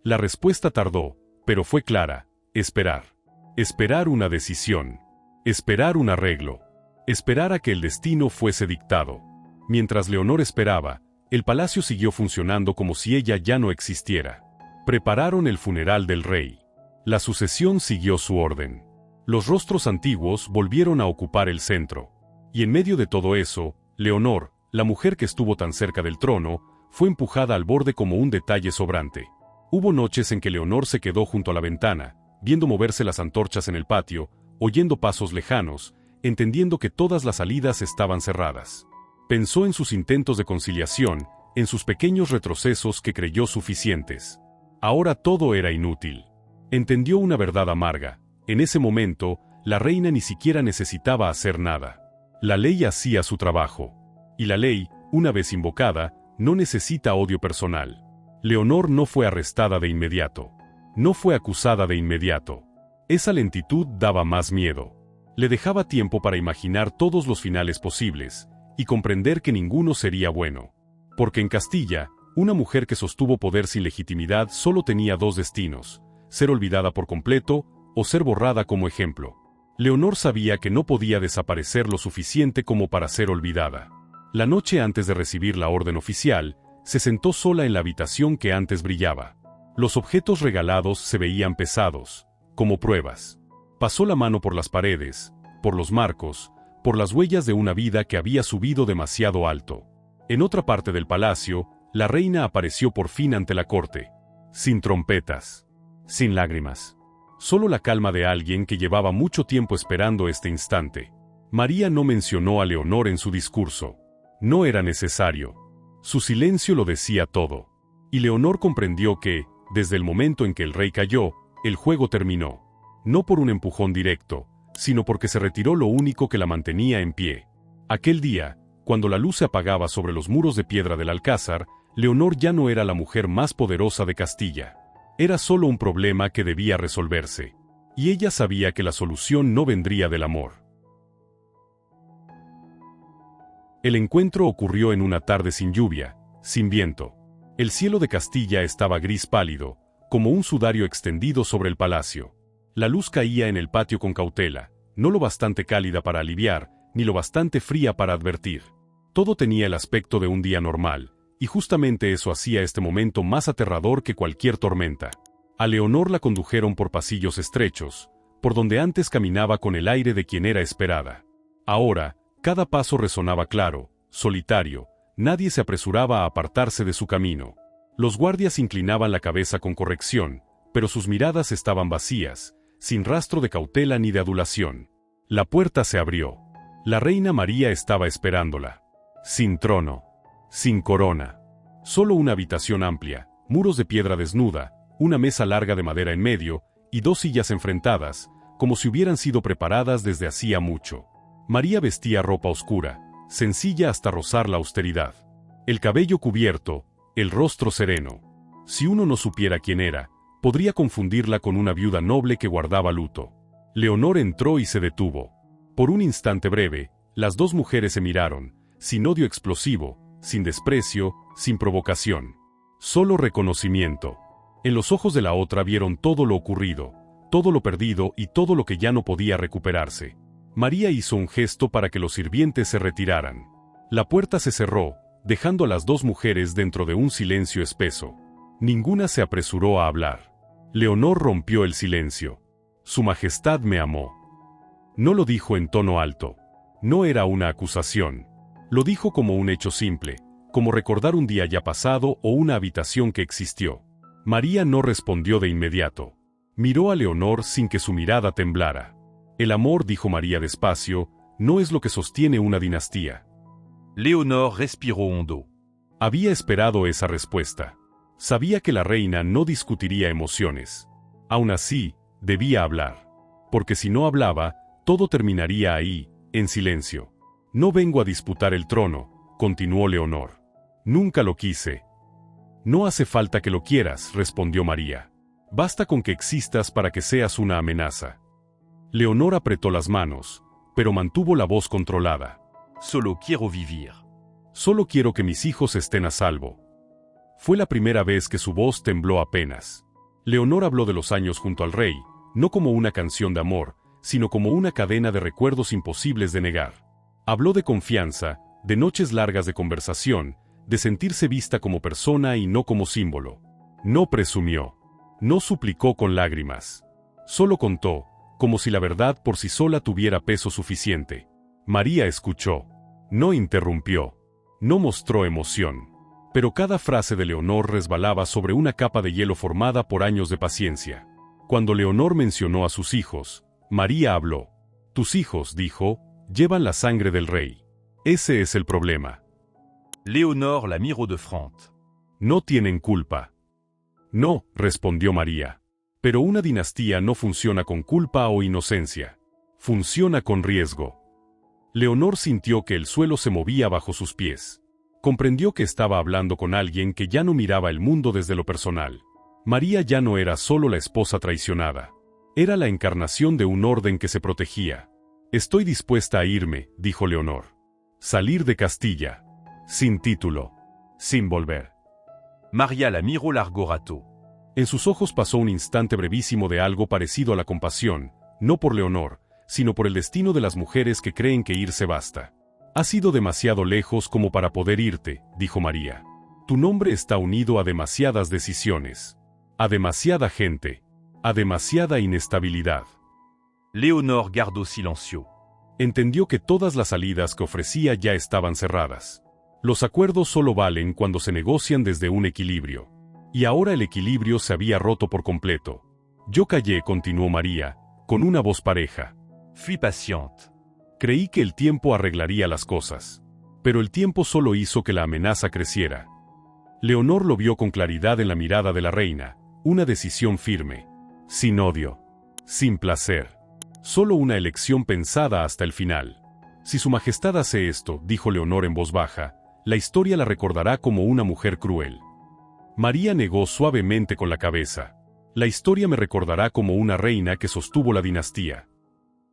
La respuesta tardó, pero fue clara. Esperar. Esperar una decisión. Esperar un arreglo. Esperar a que el destino fuese dictado. Mientras Leonor esperaba, el palacio siguió funcionando como si ella ya no existiera. Prepararon el funeral del rey. La sucesión siguió su orden. Los rostros antiguos volvieron a ocupar el centro. Y en medio de todo eso, Leonor, la mujer que estuvo tan cerca del trono, fue empujada al borde como un detalle sobrante. Hubo noches en que Leonor se quedó junto a la ventana, viendo moverse las antorchas en el patio, oyendo pasos lejanos, entendiendo que todas las salidas estaban cerradas. Pensó en sus intentos de conciliación, en sus pequeños retrocesos que creyó suficientes. Ahora todo era inútil. Entendió una verdad amarga. En ese momento, la reina ni siquiera necesitaba hacer nada. La ley hacía su trabajo. Y la ley, una vez invocada, no necesita odio personal. Leonor no fue arrestada de inmediato. No fue acusada de inmediato. Esa lentitud daba más miedo. Le dejaba tiempo para imaginar todos los finales posibles, y comprender que ninguno sería bueno. Porque en Castilla, una mujer que sostuvo poder sin legitimidad solo tenía dos destinos: ser olvidada por completo, o ser borrada como ejemplo. Leonor sabía que no podía desaparecer lo suficiente como para ser olvidada. La noche antes de recibir la orden oficial, se sentó sola en la habitación que antes brillaba. Los objetos regalados se veían pesados, como pruebas. Pasó la mano por las paredes, por los marcos, por las huellas de una vida que había subido demasiado alto. En otra parte del palacio, la reina apareció por fin ante la corte. Sin trompetas, sin lágrimas. Solo la calma de alguien que llevaba mucho tiempo esperando este instante. María no mencionó a Leonor en su discurso. No era necesario. Su silencio lo decía todo. Y Leonor comprendió que, desde el momento en que el rey cayó, el juego terminó. No por un empujón directo, sino porque se retiró lo único que la mantenía en pie. Aquel día, cuando la luz se apagaba sobre los muros de piedra del Alcázar, Leonor ya no era la mujer más poderosa de Castilla. Era solo un problema que debía resolverse. Y ella sabía que la solución no vendría del amor. El encuentro ocurrió en una tarde sin lluvia, sin viento. El cielo de Castilla estaba gris pálido, como un sudario extendido sobre el palacio. La luz caía en el patio con cautela, no lo bastante cálida para aliviar, ni lo bastante fría para advertir. Todo tenía el aspecto de un día normal, y justamente eso hacía este momento más aterrador que cualquier tormenta. A Leonor la condujeron por pasillos estrechos, por donde antes caminaba con el aire de quien era esperada. Ahora, cada paso resonaba claro, solitario, nadie se apresuraba a apartarse de su camino. Los guardias inclinaban la cabeza con corrección, pero sus miradas estaban vacías, sin rastro de cautela ni de adulación. La puerta se abrió. La reina María estaba esperándola. Sin trono, sin corona. Solo una habitación amplia, muros de piedra desnuda, una mesa larga de madera en medio, y dos sillas enfrentadas, como si hubieran sido preparadas desde hacía mucho. María vestía ropa oscura, sencilla hasta rozar la austeridad. El cabello cubierto, el rostro sereno. Si uno no supiera quién era, podría confundirla con una viuda noble que guardaba luto. Leonor entró y se detuvo. Por un instante breve, las dos mujeres se miraron, sin odio explosivo, sin desprecio, sin provocación. Solo reconocimiento. En los ojos de la otra vieron todo lo ocurrido, todo lo perdido y todo lo que ya no podía recuperarse. María hizo un gesto para que los sirvientes se retiraran. La puerta se cerró, dejando a las dos mujeres dentro de un silencio espeso. Ninguna se apresuró a hablar. Leonor rompió el silencio. Su Majestad me amó. No lo dijo en tono alto. No era una acusación. Lo dijo como un hecho simple, como recordar un día ya pasado o una habitación que existió. María no respondió de inmediato. Miró a Leonor sin que su mirada temblara. El amor, dijo María despacio, no es lo que sostiene una dinastía. Léonore respiró hondo. Había esperado esa respuesta. Sabía que la reina no discutiría emociones. Aún así, debía hablar. Porque si no hablaba, todo terminaría ahí, en silencio. No vengo a disputar el trono, continuó Leonor. Nunca lo quise. No hace falta que lo quieras, respondió María. Basta con que existas para que seas una amenaza. Leonor apretó las manos, pero mantuvo la voz controlada. Solo quiero vivir. Solo quiero que mis hijos estén a salvo. Fue la primera vez que su voz tembló apenas. Leonor habló de los años junto al rey, no como una canción de amor, sino como una cadena de recuerdos imposibles de negar. Habló de confianza, de noches largas de conversación, de sentirse vista como persona y no como símbolo. No presumió. No suplicó con lágrimas. Solo contó, como si la verdad por sí sola tuviera peso suficiente. María escuchó. No interrumpió. No mostró emoción. Pero cada frase de Leonor resbalaba sobre una capa de hielo formada por años de paciencia. Cuando Leonor mencionó a sus hijos, María habló. Tus hijos, dijo, llevan la sangre del rey. Ese es el problema. Léonore la miró de frente. No tienen culpa. No, respondió María. Pero una dinastía no funciona con culpa o inocencia. Funciona con riesgo. Leonor sintió que el suelo se movía bajo sus pies. Comprendió que estaba hablando con alguien que ya no miraba el mundo desde lo personal. María ya no era solo la esposa traicionada. Era la encarnación de un orden que se protegía. Estoy dispuesta a irme, dijo Leonor. Salir de Castilla. Sin título. Sin volver. María la miró largo rato. En sus ojos pasó un instante brevísimo de algo parecido a la compasión, no por Leonor, sino por el destino de las mujeres que creen que irse basta. Has ido demasiado lejos como para poder irte, dijo María. Tu nombre está unido a demasiadas decisiones. A demasiada gente. A demasiada inestabilidad. Léonore gardó silencio. Entendió que todas las salidas que ofrecía ya estaban cerradas. Los acuerdos solo valen cuando se negocian desde un equilibrio. Y ahora el equilibrio se había roto por completo. Yo callé, continuó María, con una voz pareja. Fui paciente. Creí que el tiempo arreglaría las cosas. Pero el tiempo solo hizo que la amenaza creciera. Leonor lo vio con claridad en la mirada de la reina, una decisión firme. Sin odio. Sin placer. Solo una elección pensada hasta el final. Si su majestad hace esto, dijo Leonor en voz baja, la historia la recordará como una mujer cruel. María negó suavemente con la cabeza. La historia me recordará como una reina que sostuvo la dinastía.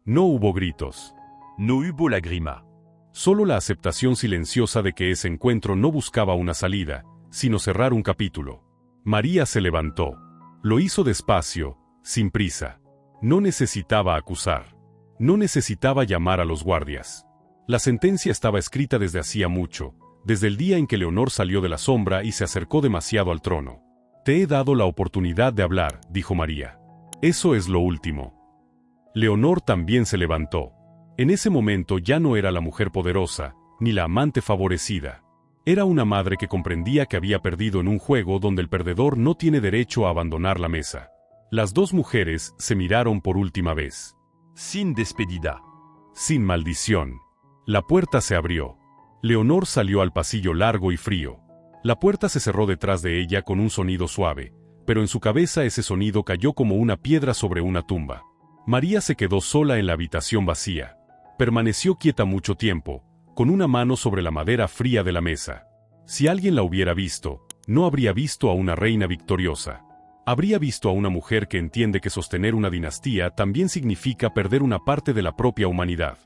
No hubo gritos. No hubo lágrima. Solo la aceptación silenciosa de que ese encuentro no buscaba una salida, sino cerrar un capítulo. María se levantó. Lo hizo despacio, sin prisa. No necesitaba acusar. No necesitaba llamar a los guardias. La sentencia estaba escrita desde hacía mucho, desde el día en que Leonor salió de la sombra y se acercó demasiado al trono. Te he dado la oportunidad de hablar, dijo María. Eso es lo último. Leonor también se levantó. En ese momento ya no era la mujer poderosa, ni la amante favorecida. Era una madre que comprendía que había perdido en un juego donde el perdedor no tiene derecho a abandonar la mesa. Las dos mujeres se miraron por última vez. Sin despedida. Sin maldición. La puerta se abrió. Leonor salió al pasillo largo y frío. La puerta se cerró detrás de ella con un sonido suave, pero en su cabeza ese sonido cayó como una piedra sobre una tumba. María se quedó sola en la habitación vacía. Permaneció quieta mucho tiempo, con una mano sobre la madera fría de la mesa. Si alguien la hubiera visto, no habría visto a una reina victoriosa. Habría visto a una mujer que entiende que sostener una dinastía también significa perder una parte de la propia humanidad.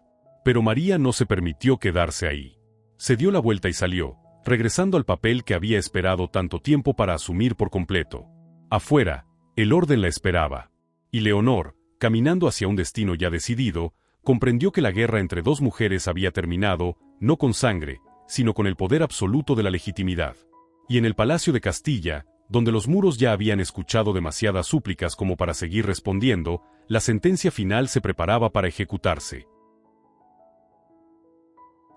Pero María no se permitió quedarse ahí. Se dio la vuelta y salió, regresando al papel que había esperado tanto tiempo para asumir por completo. Afuera, el orden la esperaba. Y Leonor, caminando hacia un destino ya decidido, comprendió que la guerra entre dos mujeres había terminado, no con sangre, sino con el poder absoluto de la legitimidad. Y en el Palacio de Castilla, donde los muros ya habían escuchado demasiadas súplicas como para seguir respondiendo, la sentencia final se preparaba para ejecutarse.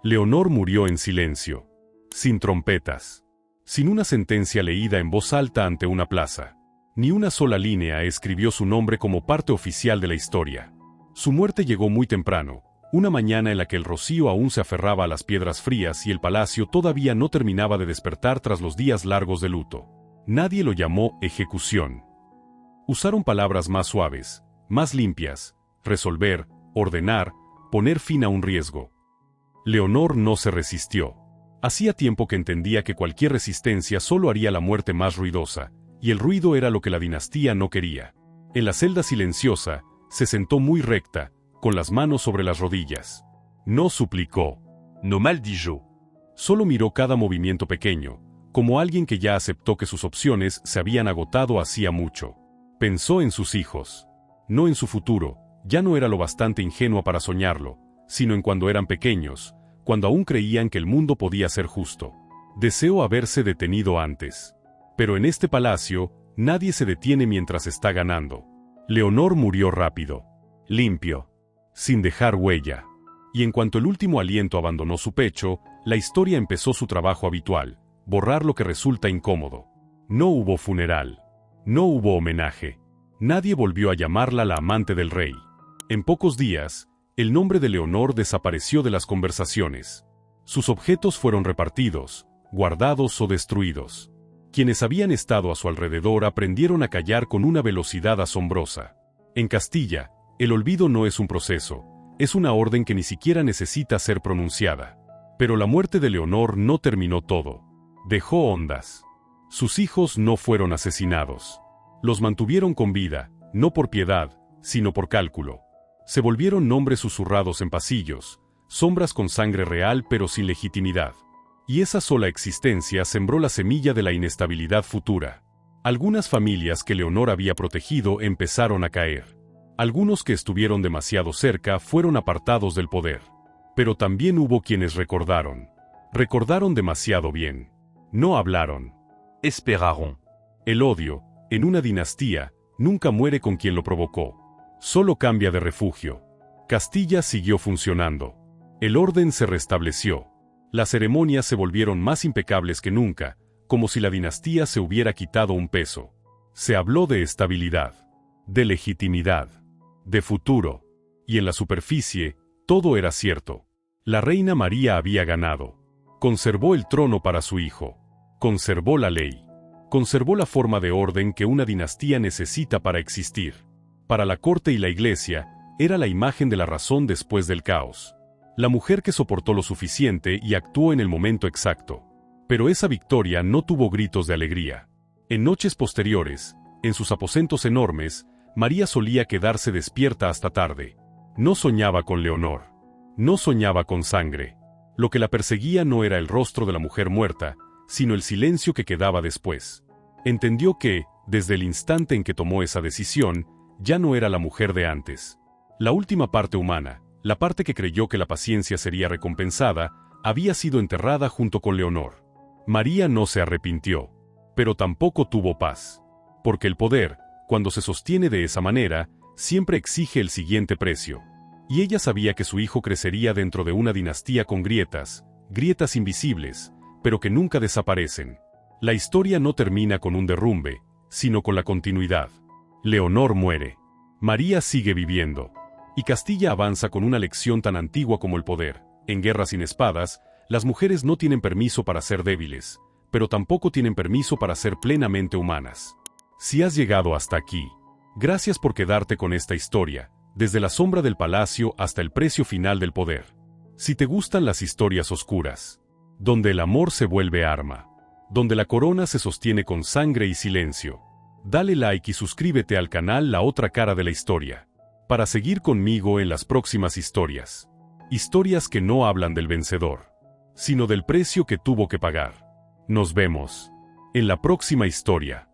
Leonor murió en silencio, sin trompetas, sin una sentencia leída en voz alta ante una plaza. Ni una sola línea escribió su nombre como parte oficial de la historia. Su muerte llegó muy temprano, una mañana en la que el rocío aún se aferraba a las piedras frías y el palacio todavía no terminaba de despertar tras los días largos de luto. Nadie lo llamó ejecución. Usaron palabras más suaves, más limpias: resolver, ordenar, poner fin a un riesgo. Leonor no se resistió. Hacía tiempo que entendía que cualquier resistencia solo haría la muerte más ruidosa, y el ruido era lo que la dinastía no quería. En la celda silenciosa, se sentó muy recta, con las manos sobre las rodillas. No suplicó. No maldijo. Solo miró cada movimiento pequeño, como alguien que ya aceptó que sus opciones se habían agotado hacía mucho. Pensó en sus hijos. No en su futuro, ya no era lo bastante ingenua para soñarlo, sino en cuando eran pequeños, cuando aún creían que el mundo podía ser justo. Deseó haberse detenido antes. Pero en este palacio, nadie se detiene mientras está ganando. Leonor murió rápido, limpio, sin dejar huella. Y en cuanto el último aliento abandonó su pecho, la historia empezó su trabajo habitual: borrar lo que resulta incómodo. No hubo funeral. No hubo homenaje. Nadie volvió a llamarla la amante del rey. En pocos días, el nombre de Leonor desapareció de las conversaciones. Sus objetos fueron repartidos, guardados o destruidos. Quienes habían estado a su alrededor aprendieron a callar con una velocidad asombrosa. En Castilla, el olvido no es un proceso, es una orden que ni siquiera necesita ser pronunciada. Pero la muerte de Leonor no terminó todo. Dejó ondas. Sus hijos no fueron asesinados. Los mantuvieron con vida, no por piedad, sino por cálculo. Se volvieron nombres susurrados en pasillos, sombras con sangre real pero sin legitimidad. Y esa sola existencia sembró la semilla de la inestabilidad futura. Algunas familias que Leonor había protegido empezaron a caer. Algunos que estuvieron demasiado cerca fueron apartados del poder. Pero también hubo quienes recordaron. Recordaron demasiado bien. No hablaron. Esperaron. El odio, en una dinastía, nunca muere con quien lo provocó. Solo cambia de refugio. Castilla siguió funcionando. El orden se restableció. Las ceremonias se volvieron más impecables que nunca, como si la dinastía se hubiera quitado un peso. Se habló de estabilidad, de legitimidad, de futuro. Y en la superficie, todo era cierto. La reina María había ganado. Conservó el trono para su hijo. Conservó la ley. Conservó la forma de orden que una dinastía necesita para existir. Para la corte y la iglesia, era la imagen de la razón después del caos. La mujer que soportó lo suficiente y actuó en el momento exacto. Pero esa victoria no tuvo gritos de alegría. En noches posteriores, en sus aposentos enormes, María solía quedarse despierta hasta tarde. No soñaba con Leonor. No soñaba con sangre. Lo que la perseguía no era el rostro de la mujer muerta, sino el silencio que quedaba después. Entendió que, desde el instante en que tomó esa decisión, ya no era la mujer de antes. La última parte humana, la parte que creyó que la paciencia sería recompensada, había sido enterrada junto con Leonor. María no se arrepintió, pero tampoco tuvo paz. Porque el poder, cuando se sostiene de esa manera, siempre exige el siguiente precio. Y ella sabía que su hijo crecería dentro de una dinastía con grietas, grietas invisibles, pero que nunca desaparecen. La historia no termina con un derrumbe, sino con la continuidad. Leonor muere. María sigue viviendo. Y Castilla avanza con una lección tan antigua como el poder. En Guerra sin espadas, las mujeres no tienen permiso para ser débiles, pero tampoco tienen permiso para ser plenamente humanas. Si has llegado hasta aquí, gracias por quedarte con esta historia, desde la sombra del palacio hasta el precio final del poder. Si te gustan las historias oscuras, donde el amor se vuelve arma, donde la corona se sostiene con sangre y silencio, dale like y suscríbete al canal La Otra Cara de la Historia, para seguir conmigo en las próximas historias. Historias que no hablan del vencedor, sino del precio que tuvo que pagar. Nos vemos en la próxima historia.